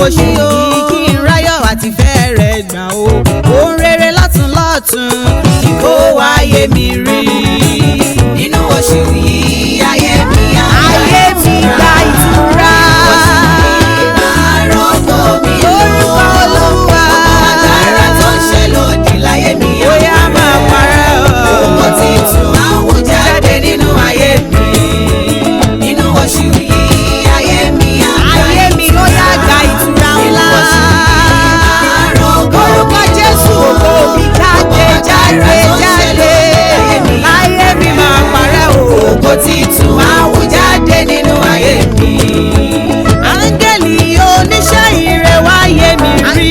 oṣù yìí kí n ráyọ̀ àti fẹ́ rẹ̀ gbà o. Ohun rere lọ́tún lọ́tún ni kó wáyé mi rí. Nínú oṣù yìí ayé mi á gba ìtura. àròkọ mi Orúkọ Olúwa. agbára tó ń ṣe lòdì láyé mi á Bóyá máa parẹ́ o. mo ti tún àwọn jáde nínú ayé mi. Nínú oṣù yìí ayé mi á Ayé mi ó yá gba ìtura ńlá. àròkọ Orúkọ Jésù ògo mi jáde jáde jáde. Ayé mi máa parẹ́ o. mo ti tún àwọn jáde nínú ayé mi. Áńgẹ́lì oníṣẹ́ ire wáyé mi rí.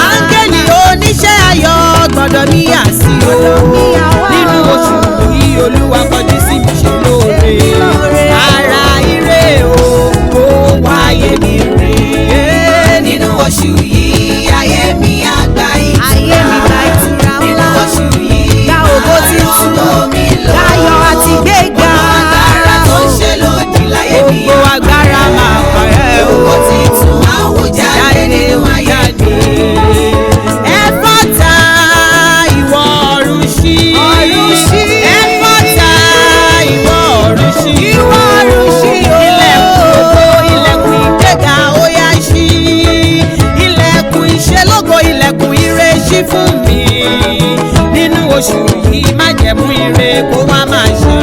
Áńgẹ́lì oníṣẹ́ ayọ̀ gbọ́dọ̀ mi yà sí o. Nínú oṣù yìí Olúwa kọjú sí mi ṣe lóore. Ara ire o kó wáyé mi rí. Nínú oṣù yìí ayé mi á gba Ayé mi gba ìtura Nínú ńlá. oṣù yìí Gba ògo titun. mi lọ. Láyọ̀ àti gbéga. Agbára tó ń ṣe lòdì láyé mi á Gbogbo agbára máa parẹ́ o. mo ti tún àwọn jáde nínú ayé mi. Ẹ̀fọ́ta ìwọ ọ̀run ṣí. Ẹ̀fọ́ta ìwọ ọ̀run ṣí. Ilẹ̀kùn ògo, ilẹ̀kùn ìgbéga ó yá ṣí. Ilẹ̀kùn ìṣelógo, ilẹ̀kùn ire ṣí fún mi. Nínú oṣù yìí májẹ̀mú ire kó wá máa ṣe.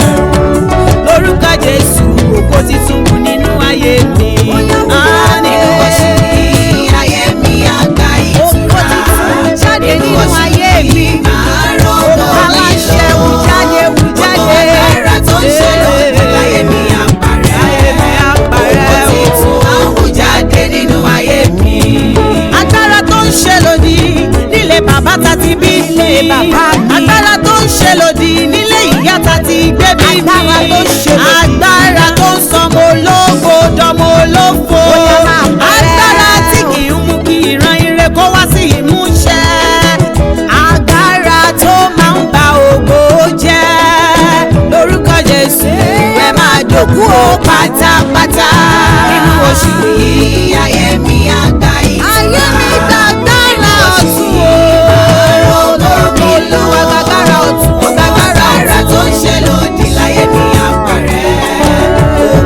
Lórúkọ Jésù ògo titun kù nínú ayé mi. Nínú oṣù yìí ayé mi á gba ìtura. Jáde nínú ayé mi. Àròkọ mi Aláṣẹ lọ. wù jáde wù jáde. Agbára tó ń ṣe lòdì láyé mi á parẹ́. Ayé mi á parẹ́ Mo ti o. tún àwọn jáde nínú ayé mi. Agbára tó ń ṣe lòdì nílé bàbá ta ti bí mi. Agbára tó ń ṣe lòdì nílé ìyá ta ti gbé bí mi. Agbára tó ń sọmọ ológo dọmọ olófo. Agbára tí kì í mú kí ìran ire kó wá sí ìmúṣẹ. Agbára tó máa ń ba ògo jẹ́. Lórúkọ Jésù ẹ máa dòkú o pátápátá. Nínú oṣù yìí ayé mi á gba ìtura. Ayé mi gbàgbára ọ̀tún o. Lórúkọ Olúwa gbàgbára ọ̀tún o. Agbára tó ń ṣe lòdì láyé mi á parẹ́.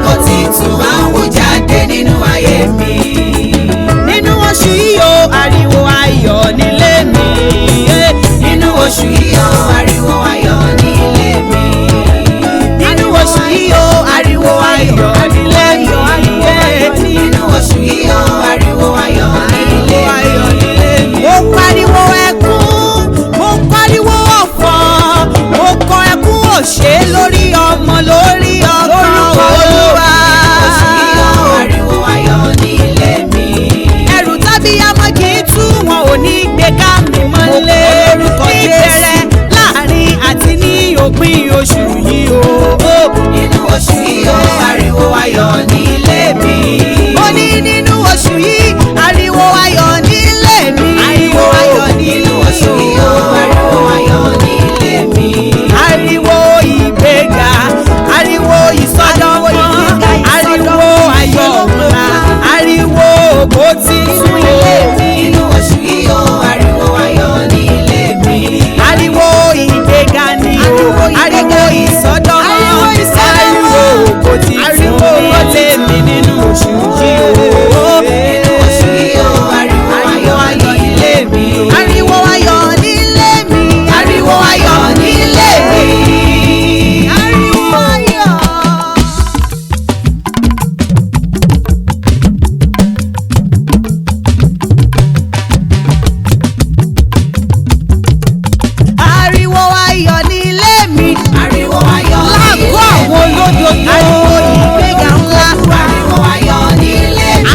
Mo ti tún àwọn jáde nínú ayé mi. Nínú oṣù yìí o, ariwo ayọ̀ nílé mi. Nínú oṣù yìí ó ariwo ayọ̀ ní ilé mi. Nínú oṣù yìí o, ariwo ayọ̀ nílé mi. Nínú oṣù yìí ó ariwo ayọ̀ ní ilé mi. Mo pariwo ẹkún, mo pariwo ọ̀fọ̀, mo kọ ẹkún òṣè lórí ọmọ lórí ọkọ Olúwa. Oṣù yìí ó ariwo ayọ̀ ní ilé mi. Ẹrù tábíyámọ́ kì í tú wọn ò ní gbé ká mi mọ́lé. Níbẹ̀rẹ̀ láàrin àti ní òpin oṣù yìí o. Nínú oṣù yìí ó ariwo ayọ̀ ní ilé mi. Mo ní nínú oṣù yìí ariwo ayọ̀ nílé mi. Ariwo ayọ̀ Nínú oṣù yìí ó ariwo ayọ̀ ní ilé mi. Ariwo ìgbéga, ariwo ìsọdọ̀mọ́, ariwo ayọ̀ ńlá, ariwo ògo titun ilé mi. Nínú oṣù yìí ó ariwo ayọ̀ ní ilé mi. Ariwo ìgbéga ni o, ariwo ìsọdọ̀mọ́, ariwo ògo titun ilé mi nínú oṣù yìí o. Nínú oṣù yìí ó ariwo ayọ̀ ní ilé mi. Ariwo ayọ̀ nílé mi. Ariwo ayọ̀ ní ilé mi. Ariwo ayọ̀. Ariwo ayọ̀ nílé mi. Ariwo ayọ̀ ní Láàgọ́ ilé àwọn mi. olódodo. Ariwo ìgbéga ńlá. Ariwo ayọ̀ ní ilé mi.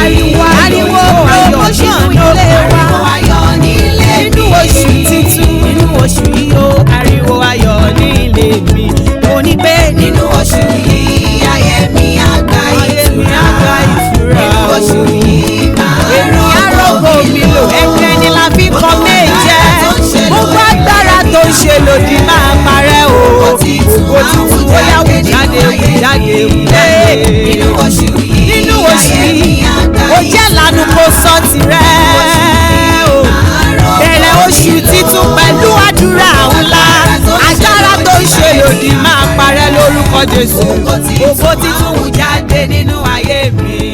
Ariwo promotion nílé wa. Ariwo ayọ̀ ní ilé mi. Nínú oṣù titun, nínú oṣù yìí o, ariwo ayọ̀ nílé mi. Mo ní pé Nínú oṣù yìí ayé mi á gba ayé mi ìtura. á gba ìtura Nínú o. oṣù yìí máa Èmi arógo mi lò, ẹgbẹ́ ni la fi kọ́ méje. Gbogbo agbára tó ń ṣe lòdì máa parẹ́ o. Ògo titun ó yá wù jáde wù jáde wù jáde. Nínú oṣù yìí Nínú oṣù ayé mi yìí, á gba ó jẹ́ lanu kó tirẹ̀ o. Bẹ̀rẹ̀ oṣù titun pẹ̀lú àdúrà ńlá. Agbára tó ń ṣe lòdì máa parẹ́ lórúkọ Jésù. Ògo titun jáde nínú ayé mi.